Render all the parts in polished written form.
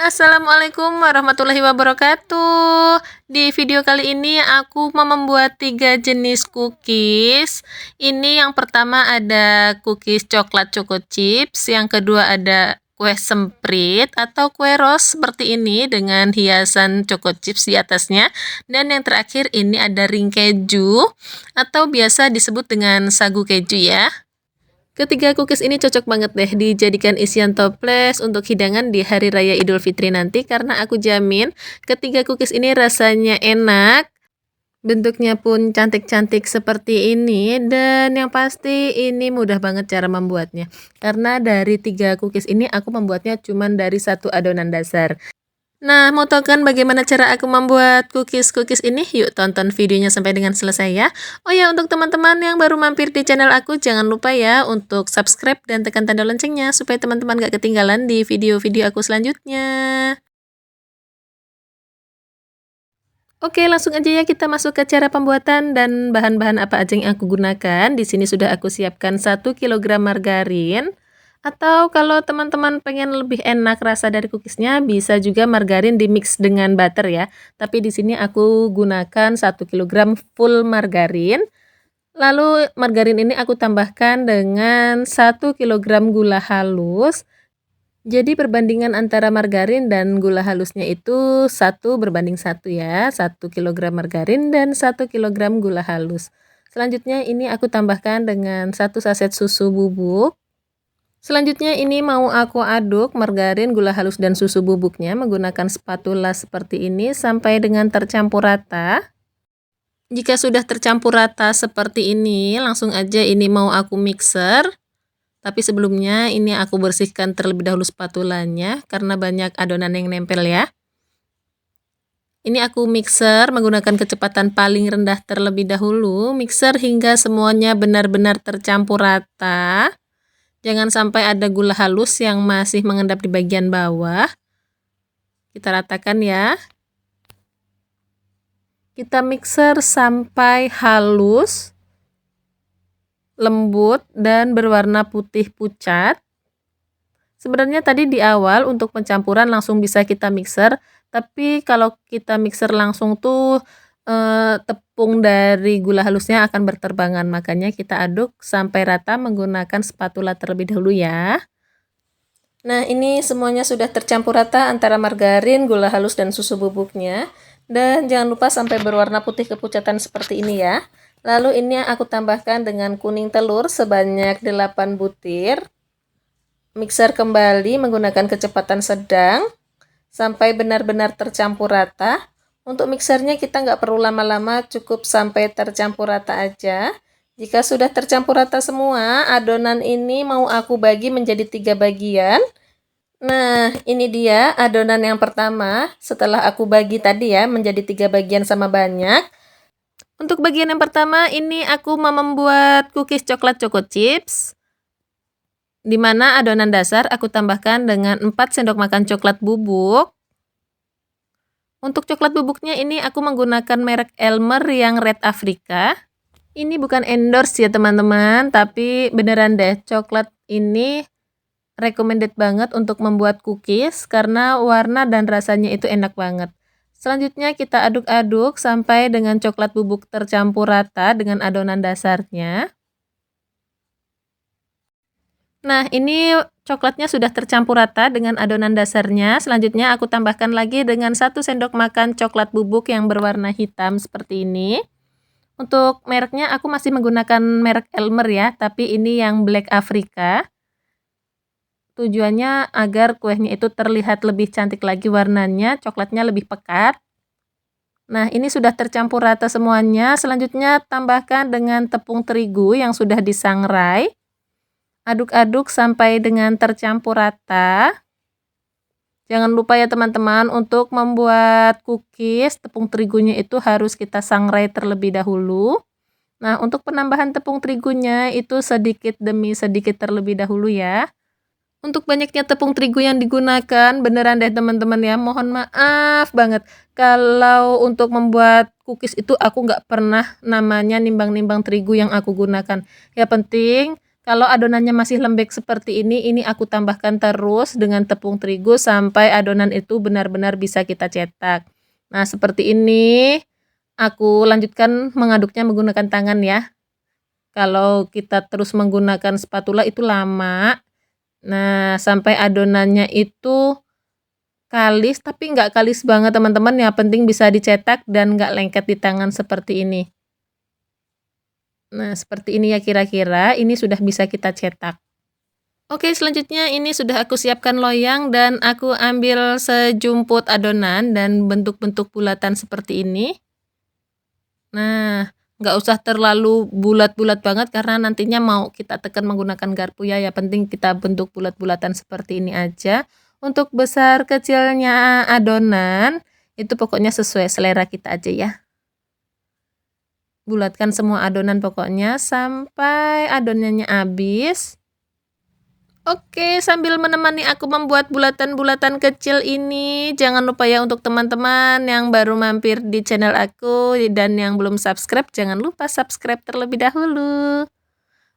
Assalamualaikum warahmatullahi wabarakatuh. Di video kali ini aku mau membuat 3 jenis cookies. Ini yang pertama ada cookies coklat choco chips, yang kedua ada kue semprit atau kue rose seperti ini dengan hiasan choco chips di atasnya, dan yang terakhir ini ada ring keju atau biasa disebut dengan sagu keju ya. Ketiga cookies ini cocok banget deh dijadikan isian toples untuk hidangan di Hari Raya Idul Fitri nanti, karena aku jamin ketiga cookies ini rasanya enak, bentuknya pun cantik-cantik seperti ini, dan yang pasti ini mudah banget cara membuatnya. Karena dari 3 cookies ini aku membuatnya cuma dari 1 adonan dasar. Nah, mau tahu kan bagaimana cara aku membuat cookies-cookies ini? Yuk tonton videonya sampai dengan selesai ya. Oh ya, untuk teman-teman yang baru mampir di channel aku, jangan lupa ya untuk subscribe dan tekan tanda loncengnya supaya teman-teman gak ketinggalan di video-video aku selanjutnya. Oke, langsung aja ya kita masuk ke cara pembuatan dan bahan-bahan apa aja yang aku gunakan. Di sini sudah aku siapkan 1 kilogram margarin. Atau kalau teman-teman pengen lebih enak rasa dari cookiesnya, bisa juga margarin di mix dengan butter ya. Tapi di sini aku gunakan 1 kilogram full margarin. Lalu margarin ini aku tambahkan dengan 1 kilogram gula halus. Jadi perbandingan antara margarin dan gula halusnya itu 1:1 ya. 1 kilogram margarin dan 1 kilogram gula halus. Selanjutnya ini aku tambahkan dengan 1 saset susu bubuk. Selanjutnya ini mau aku aduk margarin, gula halus, dan susu bubuknya menggunakan spatula seperti ini sampai dengan tercampur rata. Jika sudah tercampur rata seperti ini, langsung aja ini mau aku mixer. Tapi sebelumnya ini aku bersihkan terlebih dahulu spatulanya karena banyak adonan yang nempel ya. Ini aku mixer menggunakan kecepatan paling rendah terlebih dahulu. Mixer hingga semuanya benar-benar tercampur rata. Jangan sampai ada gula halus yang masih mengendap di bagian bawah. Kita ratakan ya. Kita mixer sampai halus, lembut, dan berwarna putih pucat. Sebenarnya tadi di awal untuk pencampuran langsung bisa kita mixer, tapi kalau kita mixer langsung tuh tepung dari gula halusnya akan berterbangan, makanya kita aduk sampai rata menggunakan spatula terlebih dahulu ya. Nah, ini semuanya sudah tercampur rata antara margarin, gula halus, dan susu bubuknya. Dan jangan lupa sampai berwarna putih kepucatan seperti ini ya. Lalu ini aku tambahkan dengan kuning telur sebanyak 8 butir. Mixer kembali menggunakan kecepatan sedang sampai benar-benar tercampur rata. Untuk mixernya kita nggak perlu lama-lama, cukup sampai tercampur rata aja. Jika sudah tercampur rata semua, adonan ini mau aku bagi menjadi 3 bagian. Nah, ini dia adonan yang pertama setelah aku bagi tadi ya menjadi 3 bagian sama banyak. Untuk bagian yang pertama ini aku mau membuat cookies coklat choco chips, di mana adonan dasar aku tambahkan dengan 4 sendok makan coklat bubuk. Untuk coklat bubuknya ini aku menggunakan merek Elmer yang Red Africa. Ini bukan endorse ya teman-teman, tapi beneran deh coklat ini recommended banget untuk membuat cookies karena warna dan rasanya itu enak banget. Selanjutnya kita aduk-aduk sampai dengan coklat bubuk tercampur rata dengan adonan dasarnya. Nah, ini coklatnya sudah tercampur rata dengan adonan dasarnya. Selanjutnya aku tambahkan lagi dengan 1 sendok makan coklat bubuk yang berwarna hitam seperti ini. Untuk mereknya aku masih menggunakan merek Elmer ya, tapi ini yang Black Africa. Tujuannya agar kuenya itu terlihat lebih cantik lagi warnanya, coklatnya lebih pekat. Nah, ini sudah tercampur rata semuanya. Selanjutnya tambahkan dengan tepung terigu yang sudah disangrai. Aduk-aduk sampai dengan tercampur rata. Jangan lupa ya teman-teman, untuk membuat cookies tepung terigunya itu harus kita sangrai terlebih dahulu. Nah, untuk penambahan tepung terigunya itu sedikit demi sedikit terlebih dahulu ya. Untuk banyaknya tepung terigu yang digunakan, beneran deh teman-teman ya, mohon maaf banget kalau untuk membuat cookies itu aku nggak pernah namanya nimbang-nimbang terigu yang aku gunakan. Ya penting Kalau adonannya masih lembek seperti ini aku tambahkan terus dengan tepung terigu sampai adonan itu benar-benar bisa kita cetak. Nah, seperti ini. Aku lanjutkan mengaduknya menggunakan tangan ya. Kalau kita terus menggunakan spatula itu lama. Nah, sampai adonannya itu kalis, tapi nggak kalis banget teman-teman, yang penting bisa dicetak dan nggak lengket di tangan seperti ini. Nah, seperti ini ya kira-kira, ini sudah bisa kita cetak. Oke, selanjutnya ini sudah aku siapkan loyang dan aku ambil sejumput adonan dan bentuk-bentuk bulatan seperti ini. Nah, nggak usah terlalu bulat-bulat banget karena nantinya mau kita tekan menggunakan garpu ya, yang penting kita bentuk bulat-bulatan seperti ini aja. Untuk besar kecilnya adonan, itu pokoknya sesuai selera kita aja ya. Bulatkan semua adonan pokoknya sampai adonannya habis. Oke, sambil menemani aku membuat bulatan-bulatan kecil ini, jangan lupa ya untuk teman-teman yang baru mampir di channel aku dan yang belum subscribe, jangan lupa subscribe terlebih dahulu.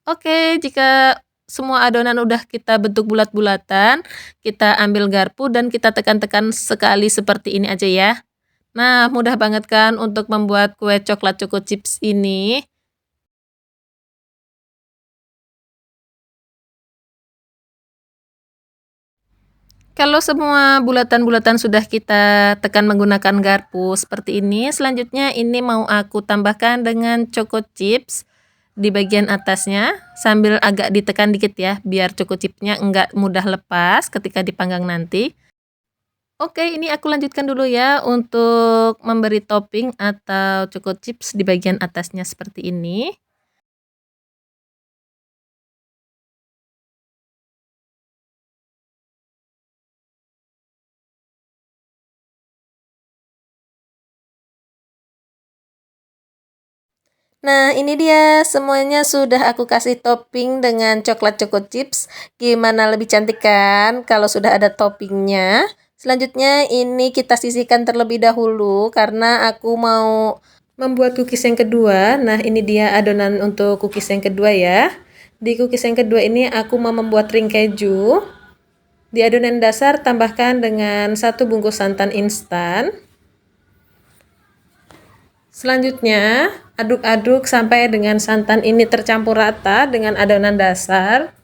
Oke, jika semua adonan udah kita bentuk bulat-bulatan, kita ambil garpu dan kita tekan-tekan sekali seperti ini aja ya. Nah, mudah banget kan untuk membuat kue coklat choco chips ini. Kalau semua bulatan-bulatan sudah kita tekan menggunakan garpu seperti ini, selanjutnya ini mau aku tambahkan dengan choco chips di bagian atasnya sambil agak ditekan dikit ya, biar choco chipsnya enggak mudah lepas ketika dipanggang nanti. Oke, ini aku lanjutkan dulu ya untuk memberi topping atau choco chips di bagian atasnya seperti ini. Nah, ini dia semuanya sudah aku kasih topping dengan coklat choco chips. Gimana, lebih cantik kan kalau sudah ada toppingnya? Selanjutnya ini kita sisihkan terlebih dahulu karena aku mau membuat cookies yang kedua. Nah, ini dia adonan untuk cookies yang kedua ya. Di cookies yang kedua ini aku mau membuat ring keju. Di adonan dasar tambahkan dengan 1 bungkus santan instan. Selanjutnya, aduk-aduk sampai dengan santan ini tercampur rata dengan adonan dasar.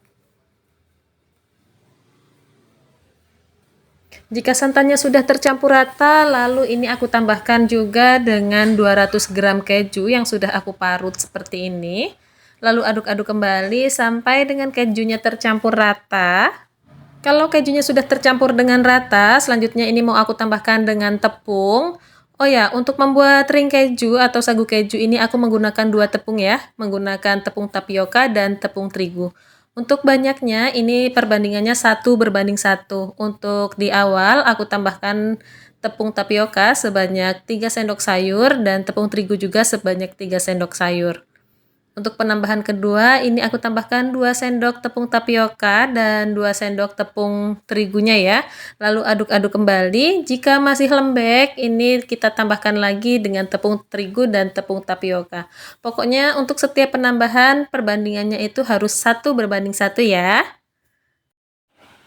Jika santannya sudah tercampur rata, lalu ini aku tambahkan juga dengan 200 gram keju yang sudah aku parut seperti ini. Lalu aduk-aduk kembali sampai dengan kejunya tercampur rata. Kalau kejunya sudah tercampur dengan rata, selanjutnya ini mau aku tambahkan dengan tepung. Oh ya, untuk membuat ring keju atau sagu keju ini aku menggunakan 2 tepung ya, menggunakan tepung tapioka dan tepung terigu. Untuk banyaknya ini perbandingannya 1:1. Untuk di awal aku tambahkan tepung tapioka sebanyak 3 sendok sayur dan tepung terigu juga sebanyak 3 sendok sayur. Untuk penambahan kedua, ini aku tambahkan 2 sendok tepung tapioka dan 2 sendok tepung terigunya ya. Lalu aduk-aduk kembali. Jika masih lembek, ini kita tambahkan lagi dengan tepung terigu dan tepung tapioka. Pokoknya untuk setiap penambahan, perbandingannya itu harus 1:1 ya.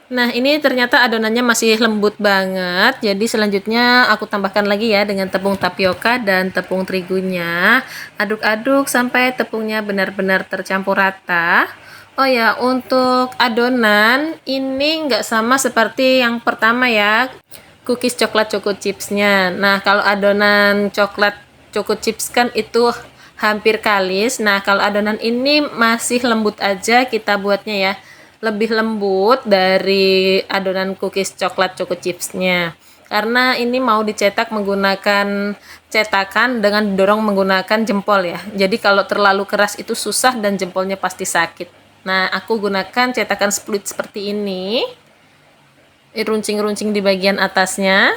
Nah, ini ternyata adonannya masih lembut banget. Jadi selanjutnya aku tambahkan lagi ya dengan tepung tapioka dan tepung terigunya. Aduk-aduk sampai tepungnya benar-benar tercampur rata. Oh ya, untuk adonan ini nggak sama seperti yang pertama ya, cookies coklat choco chipsnya. Nah, kalau adonan coklat choco chips kan itu hampir kalis. Nah, kalau adonan ini masih lembut aja kita buatnya ya, lebih lembut dari adonan cookies coklat choco chipsnya, karena ini mau dicetak menggunakan cetakan dengan didorong menggunakan jempol ya. Jadi kalau terlalu keras itu susah dan jempolnya pasti sakit. Nah, aku gunakan cetakan split seperti ini, runcing-runcing di bagian atasnya.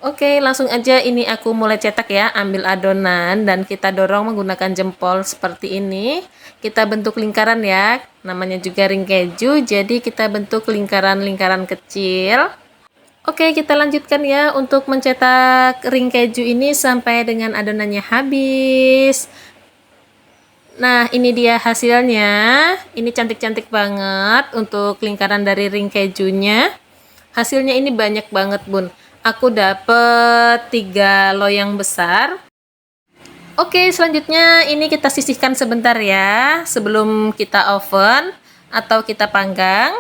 Oke, langsung aja ini aku mulai cetak ya. Ambil adonan dan kita dorong menggunakan jempol seperti ini. Kita bentuk lingkaran ya. Namanya juga ring keju, jadi kita bentuk lingkaran-lingkaran kecil. Oke, kita lanjutkan ya untuk mencetak ring keju ini sampai dengan adonannya habis. Nah, ini dia hasilnya. Ini cantik-cantik banget untuk lingkaran dari ring kejunya. Hasilnya ini banyak banget, Bun. Aku dapet 3 loyang besar. Oke, selanjutnya ini kita sisihkan sebentar ya, sebelum kita oven atau kita panggang.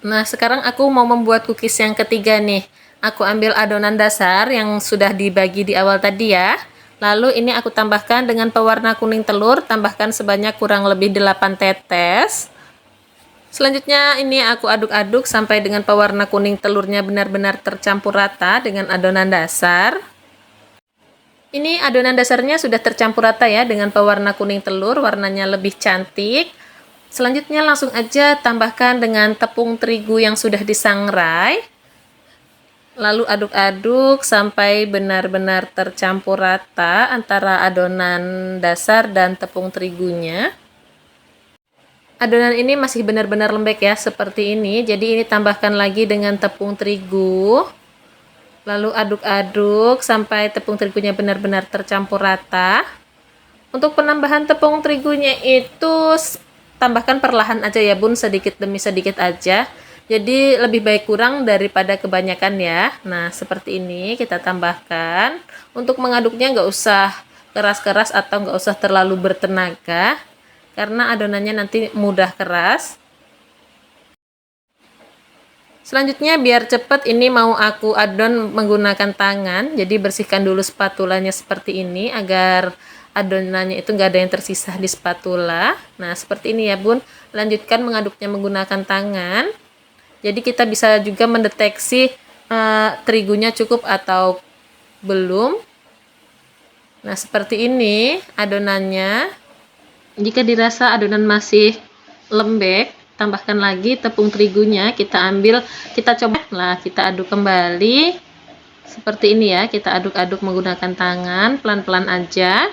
Nah, sekarang aku mau membuat cookies yang ketiga nih. Aku ambil adonan dasar yang sudah dibagi di awal tadi ya. Lalu ini aku tambahkan dengan pewarna kuning telur, tambahkan sebanyak kurang lebih 8 tetes. Selanjutnya ini aku aduk-aduk sampai dengan pewarna kuning telurnya benar-benar tercampur rata dengan adonan dasar. Ini adonan dasarnya sudah tercampur rata ya dengan pewarna kuning telur, warnanya lebih cantik. Selanjutnya langsung aja tambahkan dengan tepung terigu yang sudah disangrai. Lalu aduk-aduk sampai benar-benar tercampur rata antara adonan dasar dan tepung terigunya. Adonan ini masih benar-benar lembek ya, seperti ini. Jadi ini tambahkan lagi dengan tepung terigu. Lalu aduk-aduk sampai tepung terigunya benar-benar tercampur rata. Untuk penambahan tepung terigunya itu tambahkan perlahan aja ya Bun, sedikit demi sedikit aja. Jadi lebih baik kurang daripada kebanyakan ya. Nah seperti ini kita tambahkan. Untuk mengaduknya nggak usah keras-keras atau nggak usah terlalu bertenaga, karena adonannya nanti mudah keras. Selanjutnya biar cepet ini mau aku adon menggunakan tangan. Jadi bersihkan dulu spatulanya seperti ini agar adonannya itu nggak ada yang tersisa di spatula. Nah seperti ini ya Bun. Lanjutkan mengaduknya menggunakan tangan. Jadi kita bisa juga mendeteksi terigunya cukup atau belum. Nah seperti ini adonannya. Jika dirasa adonan masih lembek, tambahkan lagi tepung terigunya. Kita ambil, kita coba lah, kita aduk kembali seperti ini ya. Kita aduk-aduk menggunakan tangan, pelan-pelan aja.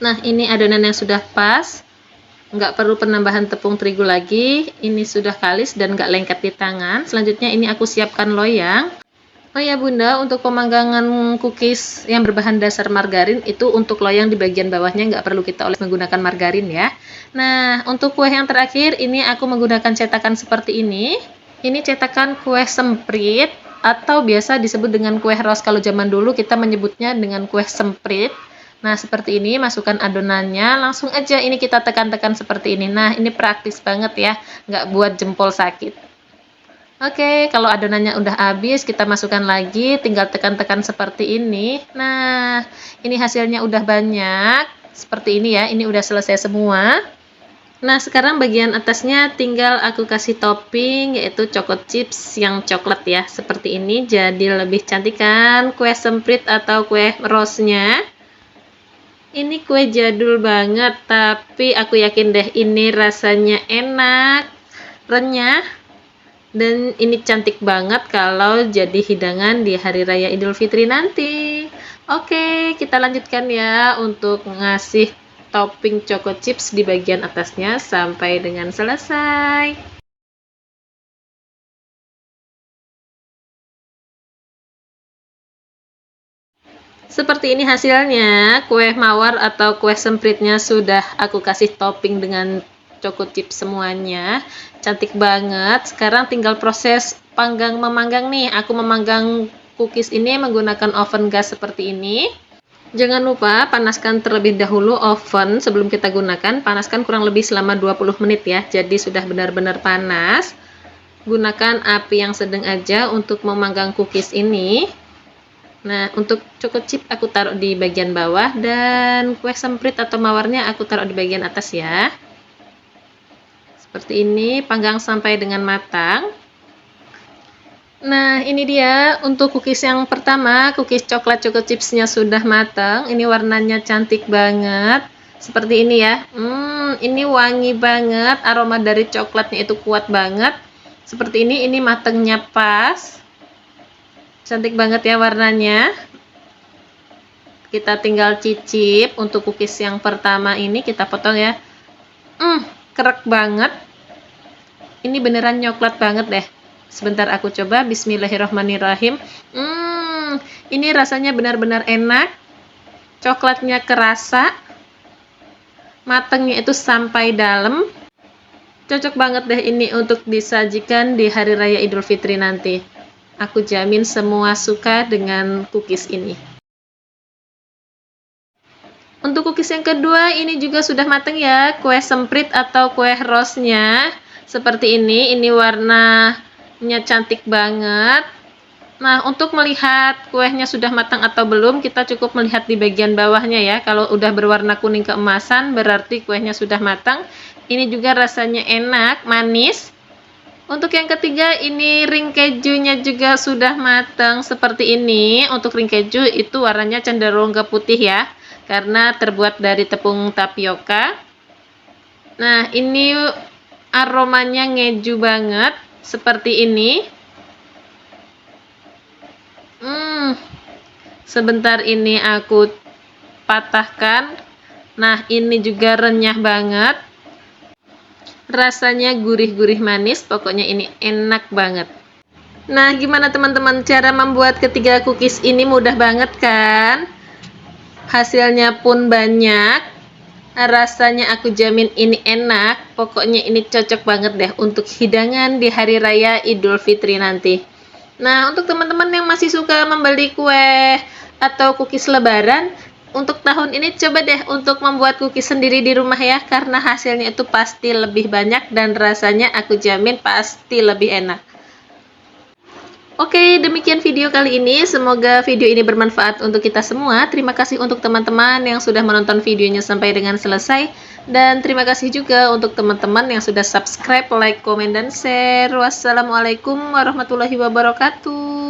Nah ini adonan yang sudah pas, nggak perlu penambahan tepung terigu lagi. Ini sudah kalis dan nggak lengket di tangan. Selanjutnya ini aku siapkan loyang. Oh ya Bunda, untuk pemanggangan cookies yang berbahan dasar margarin itu untuk loyang di bagian bawahnya nggak perlu kita oles menggunakan margarin ya. Nah untuk kue yang terakhir ini aku menggunakan cetakan seperti ini. Ini cetakan kue semprit atau biasa disebut dengan kue ros. Kalau zaman dulu kita menyebutnya dengan kue semprit. Nah seperti ini, masukkan adonannya, langsung aja ini kita tekan-tekan seperti ini. Nah ini praktis banget ya, nggak buat jempol sakit. Oke, kalau adonannya udah habis, kita masukkan lagi, tinggal tekan-tekan seperti ini. Nah, ini hasilnya udah banyak, seperti ini ya, ini udah selesai semua. Nah, sekarang bagian atasnya tinggal aku kasih topping, yaitu choco chips yang coklat ya, seperti ini. Jadi lebih cantik kan kue semprit atau kue rosnya. Ini kue jadul banget, tapi aku yakin deh ini rasanya enak, renyah. Dan ini cantik banget kalau jadi hidangan di Hari Raya Idul Fitri nanti. Oke, kita lanjutkan ya untuk ngasih topping choco chips di bagian atasnya sampai dengan selesai. Seperti ini hasilnya, kue mawar atau kue sempritnya sudah aku kasih topping dengan choco chips semuanya. Cantik banget. Sekarang tinggal proses memanggang nih. Aku memanggang cookies ini menggunakan oven gas seperti ini. Jangan lupa panaskan terlebih dahulu oven sebelum kita gunakan. Panaskan kurang lebih selama 20 menit ya. Jadi sudah benar-benar panas. Gunakan api yang sedang aja untuk memanggang cookies ini. Nah, untuk choco chip aku taruh di bagian bawah dan kue semprit atau mawarnya aku taruh di bagian atas ya. Seperti ini, panggang sampai dengan matang. Nah, ini dia untuk cookies yang pertama, cookies coklat choco chipsnya sudah matang. Ini warnanya cantik banget. Seperti ini ya. Ini wangi banget, aroma dari coklatnya itu kuat banget. Seperti ini matangnya pas. Cantik banget ya warnanya. Kita tinggal cicip. Untuk cookies yang pertama ini kita potong ya. Kerek banget. Ini beneran coklat banget deh. Sebentar aku coba. Bismillahirrahmanirrahim. Ini rasanya benar-benar enak. Coklatnya kerasa. matangnya itu sampai dalam. Cocok banget deh ini untuk disajikan di hari raya Idul Fitri nanti. Aku jamin semua suka dengan cookies ini. Untuk cookies yang kedua, ini juga sudah matang ya, kue semprit atau kue rose-nya. Seperti ini warnanya cantik banget. Nah, untuk melihat kuenya sudah matang atau belum, kita cukup melihat di bagian bawahnya ya. Kalau udah berwarna kuning keemasan, berarti kuenya sudah matang. Ini juga rasanya enak, manis. Untuk yang ketiga, ini ring kejunya juga sudah matang seperti ini. Untuk ring keju itu warnanya cenderung ke putih ya, karena terbuat dari tepung tapioka. Nah, ini aromanya ngeju banget, seperti ini. Sebentar ini aku patahkan. Nah, ini juga renyah banget. Rasanya gurih-gurih manis, pokoknya ini enak banget. Nah, gimana teman-teman cara membuat ketiga cookies ini? Mudah banget kan? Hasilnya pun banyak. Rasanya aku jamin ini enak. Pokoknya ini cocok banget deh untuk hidangan di hari raya Idul Fitri nanti. Nah, untuk teman-teman yang masih suka membeli kue atau cookies lebaran, untuk tahun ini coba deh untuk membuat cookies sendiri di rumah ya, karena hasilnya itu pasti lebih banyak dan rasanya aku jamin pasti lebih enak. Oke, demikian video kali ini. Semoga video ini bermanfaat untuk kita semua. Terima kasih untuk teman-teman yang sudah menonton videonya sampai dengan selesai. Dan terima kasih juga untuk teman-teman yang sudah subscribe, like, komen, dan share. Wassalamualaikum warahmatullahi wabarakatuh.